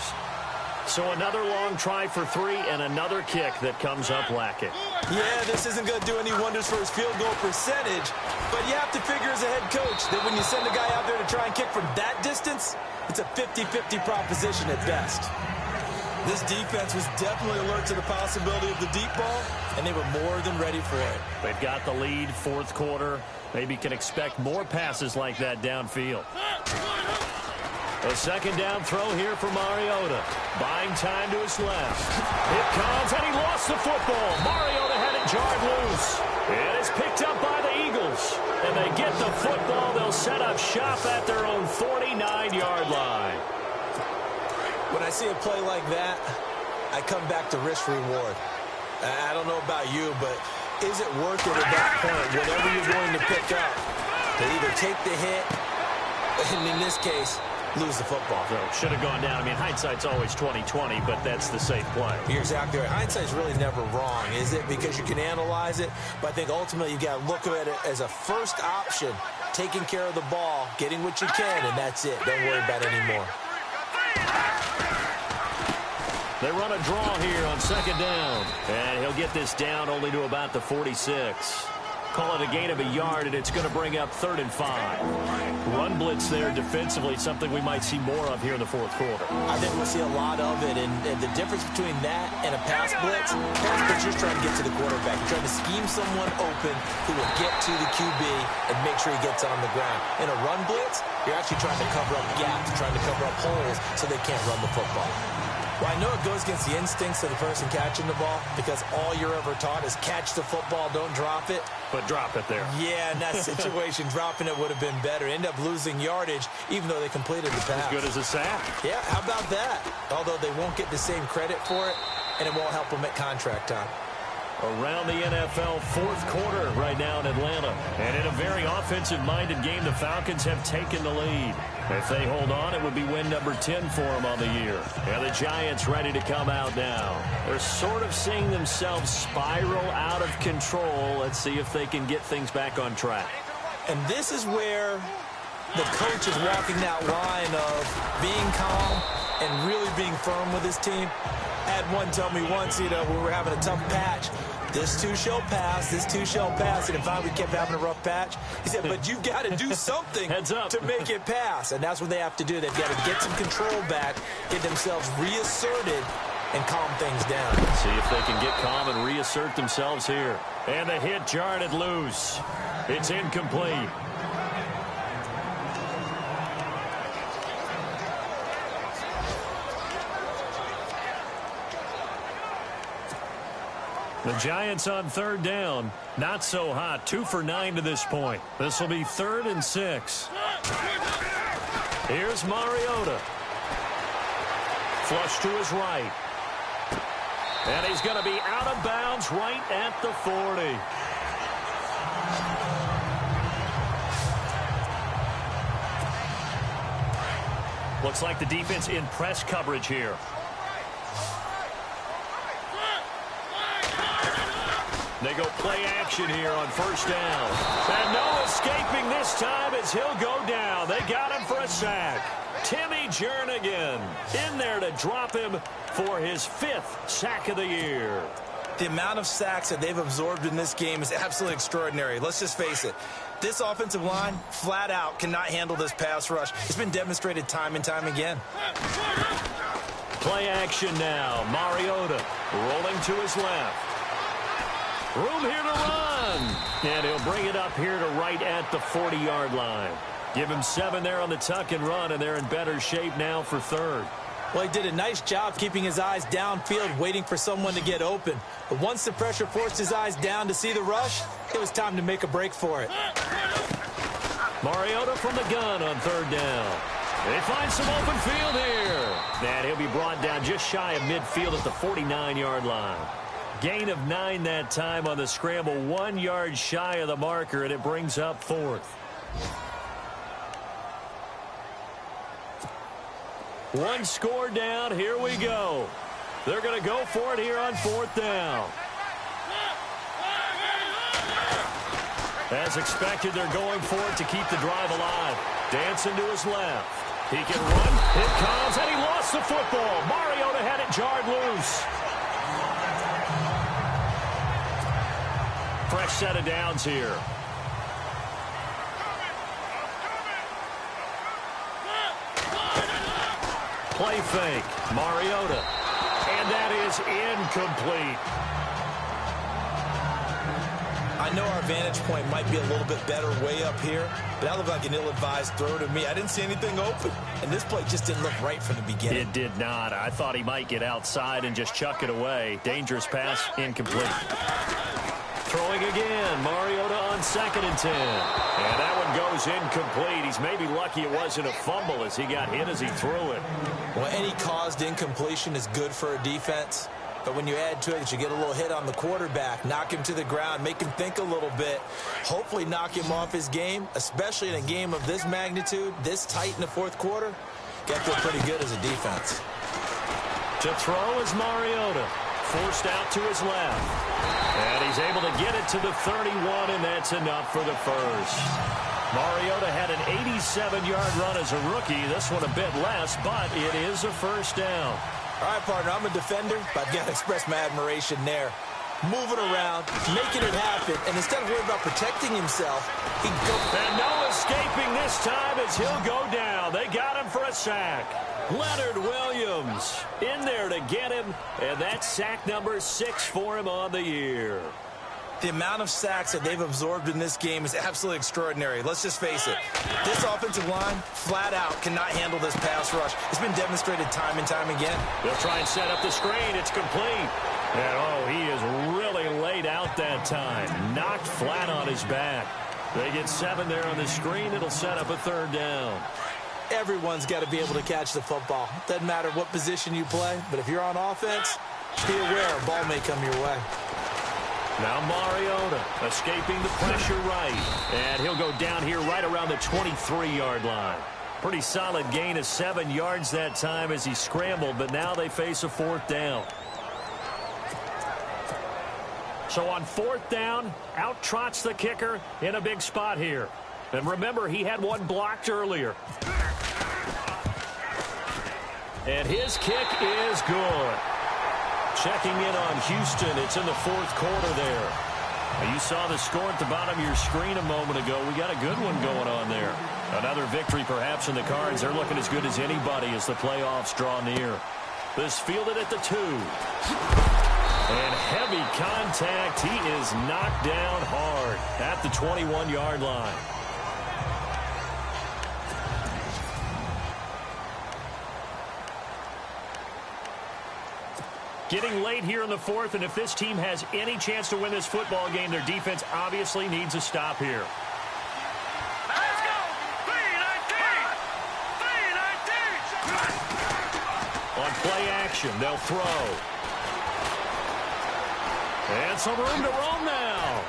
So another long try for 3 and another kick that comes up lacking. Yeah, this isn't going to do any wonders for his field goal percentage. But you have to figure as a head coach that when you send a guy out there to try and kick from that distance, it's a 50-50 proposition at best. This defense was definitely alert to the possibility of the deep ball, and they were more than ready for it. They've got the lead, 4th quarter. Maybe can expect more passes like that downfield. A 2nd down throw here for Mariota. Buying time to his left. It comes, and he lost the football. Mariota had it jarred loose. It is picked up by the Eagles. And they get the football. They'll set up shop at their own 49-yard line. When I see a play like that, I come back to risk-reward. I don't know about you, but is it worth it at that point, whatever you're going to pick up, to either take the hit, and in this case, lose the football? So should have gone down. I mean, hindsight's always 20/20, but that's the safe play. You're exactly right. Hindsight's really never wrong, is it? Because you can analyze it, but I think ultimately you got to look at it as a first option, taking care of the ball, getting what you can, and that's it. Don't worry about it anymore. They run a draw here on 2nd down. And he'll get this down only to about the 46. Call it a gain of a yard, and it's going to bring up 3rd and 5. Run blitz there defensively, something we might see more of here in the 4th quarter. I think we'll see a lot of it, and the difference between that and a pass blitz you're trying to get to the quarterback. You're trying to scheme someone open who will get to the QB and make sure he gets on the ground. In a run blitz, you're actually trying to cover up gaps, trying to cover up holes so they can't run the football. Well, I know it goes against the instincts of the person catching the ball because all you're ever taught is catch the football, don't drop it. But drop it there. Yeah, in that situation, dropping it would have been better. End up losing yardage, even though they completed the pass. As good as a sack. Yeah, how about that? Although they won't get the same credit for it, and it won't help them at contract time. Around the NFL fourth quarter right now in Atlanta. And in a very offensive-minded game, the Falcons have taken the lead. If they hold on, it would be win number 10 for them on the year. And the Giants ready to come out now. They're sort of seeing themselves spiral out of control. Let's see if they can get things back on track. And this is where the coach is walking that line of being calm and really being firm with his team. I had one tell me once, when we were having a tough patch, this too shall pass, this too shall pass. And if we kept having a rough patch, he said, but you've got to do something to make it pass. And that's what they have to do. They've got to get some control back, get themselves reasserted, and calm things down. See if they can get calm and reassert themselves here. And the hit jarred it loose. It's incomplete. The Giants on third down. Not so hot. 2 for 9 to this point. This will be 3rd and 6. Here's Mariota. Flush to his right. And he's going to be out of bounds right at the 40. Looks like the defense in press coverage here. They go play action here on first down. And no escaping this time as he'll go down. They got him for a sack. Timmy Jernigan in there to drop him for his 5th sack of the year. The amount of sacks that they've absorbed in this game is absolutely extraordinary. Let's just face it. This offensive line, flat out, cannot handle this pass rush. It's been demonstrated time and time again. Play action now. Mariota rolling to his left. Room here to run. And he'll bring it up here to right at the 40-yard line. Give him 7 there on the tuck and run, and they're in better shape now for 3rd. Well, he did a nice job keeping his eyes downfield, waiting for someone to get open. But once the pressure forced his eyes down to see the rush, it was time to make a break for it. Mariota from the gun on 3rd down. They find some open field here. And he'll be brought down just shy of midfield at the 49-yard line. Gain of 9 that time on the scramble, 1 yard shy of the marker, and it brings up 4th. One score down. Here we go. They're going to go for it here on 4th down. As expected, they're going for it to keep the drive alive. Dancing to his left. He can run. It comes, and he lost the football. Mariota had it jarred loose. Fresh set of downs here. Play fake. Mariota. And that is incomplete. I know our vantage point might be a little bit better way up here, but that looked like an ill-advised throw to me. I didn't see anything open, and this play just didn't look right from the beginning. It did not. I thought he might get outside and just chuck it away. Dangerous pass, incomplete. Throwing again, Mariota on 2nd and 10. And that one goes incomplete. He's maybe lucky it wasn't a fumble as he got hit as he threw it. Well, any caused incompletion is good for a defense. But when you add to it that you get a little hit on the quarterback, knock him to the ground, make him think a little bit, hopefully knock him off his game, especially in a game of this magnitude, this tight in the 4th quarter, got to feel pretty good as a defense. To throw is Mariota. Forced out to his left. And he's able to get it to the 31, and that's enough for the first. Mariota had an 87-yard run as a rookie. This one a bit less, but it is a first down. All right, partner, I'm a defender, but I've got to express my admiration there. Moving around, making it happen, and instead of worrying about protecting himself, he goes. And no escaping this time as he'll go down. They got him for a sack. Leonard Williams in there to get him, and that's sack number 6 for him on the year. The amount of sacks that they've absorbed in this game is absolutely extraordinary. Let's just face it. This offensive line, flat out, cannot handle this pass rush. It's been demonstrated time and time again. They'll try and set up the screen. It's complete. And, oh, he is really laid out that time. Knocked flat on his back. They get 7 there on the screen. It'll set up a 3rd down. Everyone's got to be able to catch the football. Doesn't matter what position you play, but if you're on offense, Be aware, ball may come your way. Now Mariota escaping the pressure right. And he'll go down here right around the 23-yard line. Pretty solid gain of 7 yards that time as he scrambled, but now they face a 4th down. So on 4th down, out trots the kicker in a big spot here. And remember, he had one blocked earlier. And his kick is good. Checking in on Houston. It's in the 4th quarter there. You saw the score at the bottom of your screen a moment ago. We got a good one going on there. Another victory perhaps in the cards. They're looking as good as anybody as the playoffs draw near. This fielded at the 2. And heavy contact. He is knocked down hard at the 21-yard line. Getting late here in the 4th, and if this team has any chance to win this football game, their defense obviously needs a stop here. Let's go! 3-19! On play action, they'll throw. And some room to roam now.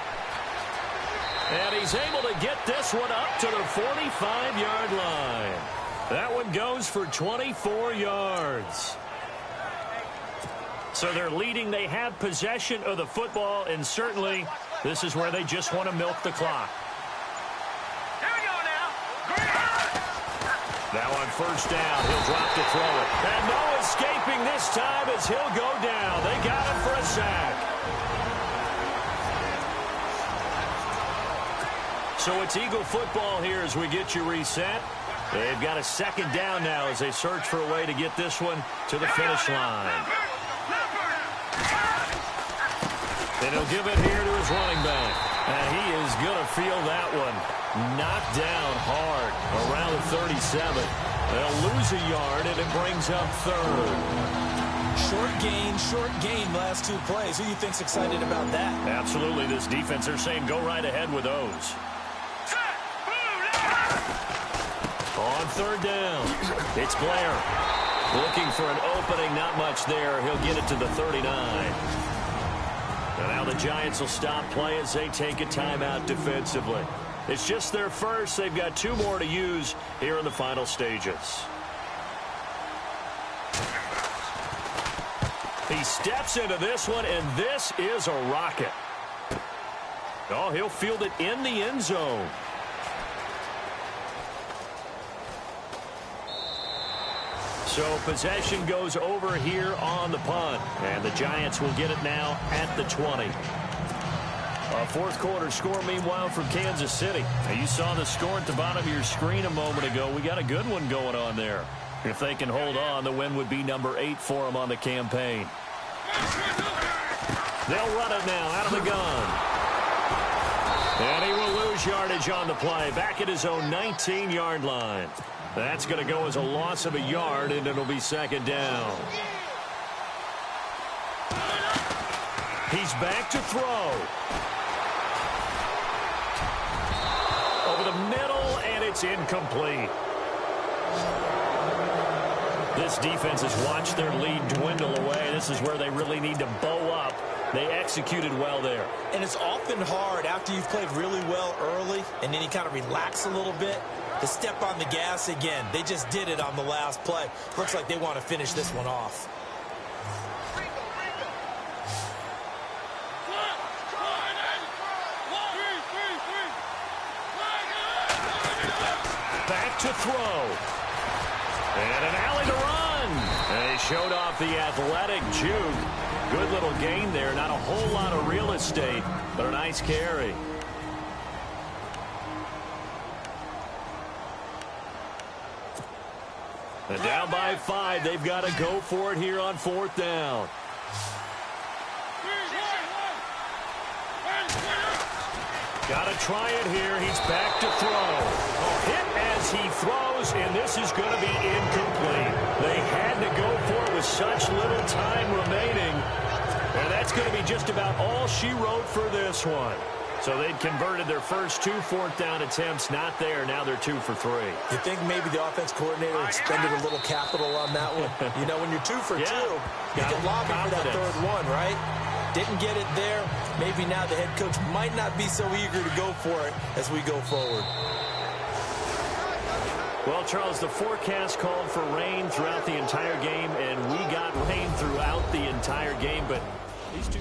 And he's able to get this one up to the 45-yard line. That one goes for 24 yards. So they're leading. They have possession of the football, and certainly this is where they just want to milk the clock. Here we go now. Now on 1st down, he'll drop to throw it. And no escaping this time as he'll go down. They got him for a sack. So it's Eagle football here as we get you reset. They've got a 2nd down now as they search for a way to get this one to the finish line. And he'll give it here to his running back. And he is going to feel that one. Knocked down hard around the 37. They'll lose a yard, and it brings up 3rd. Short gain, last 2 plays. Who do you think's excited about that? Absolutely. This defense, they're saying go right ahead with those. On 3rd down, it's Blair. Looking for an opening, not much there. He'll get it to the 39. And now the Giants will stop play as they take a timeout defensively. It's just their first. They've got 2 more to use here in the final stages. He steps into this one, and this is a rocket. Oh, he'll field it in the end zone. So possession goes over here on the punt. And the Giants will get it now at the 20. A 4th quarter score, meanwhile, from Kansas City. Now, you saw the score at the bottom of your screen a moment ago. We got a good one going on there. If they can hold on, the win would be number 8 for them on the campaign. They'll run it now out of the gun. And he will lose yardage on the play. Back at his own 19-yard line. That's going to go as a loss of a yard, and it'll be 2nd down. He's back to throw. Over the middle, and it's incomplete. This defense has watched their lead dwindle away. This is where they really need to bow up. They executed well there. And it's often hard after you've played really well early, and then you kind of relax a little bit, to step on the gas again. They just did it on the last play. Looks like they want to finish this one off. Back to throw. And an alley to run. And he showed off the athletic juke. Good little gain there. Not a whole lot of real estate, but a nice carry. And down by 5. They've got to go for it here on 4th down. Got to try it here. He's back to throw. Hit as he throws, and this is going to be incomplete. They had to go for it with such little time remaining. And that's going to be just about all she wrote for this one. So they'd converted their first 2 fourth-down attempts. Not there. Now they're 2 for 3. You think maybe the offense coordinator expended a little capital on that one? You know, when you're 2 for 2, you can lobby for that third one, right? Didn't get it there. Maybe now the head coach might not be so eager to go for it as we go forward. Well, Charles, the forecast called for rain throughout the entire game, and we got rain throughout the entire game, but these two...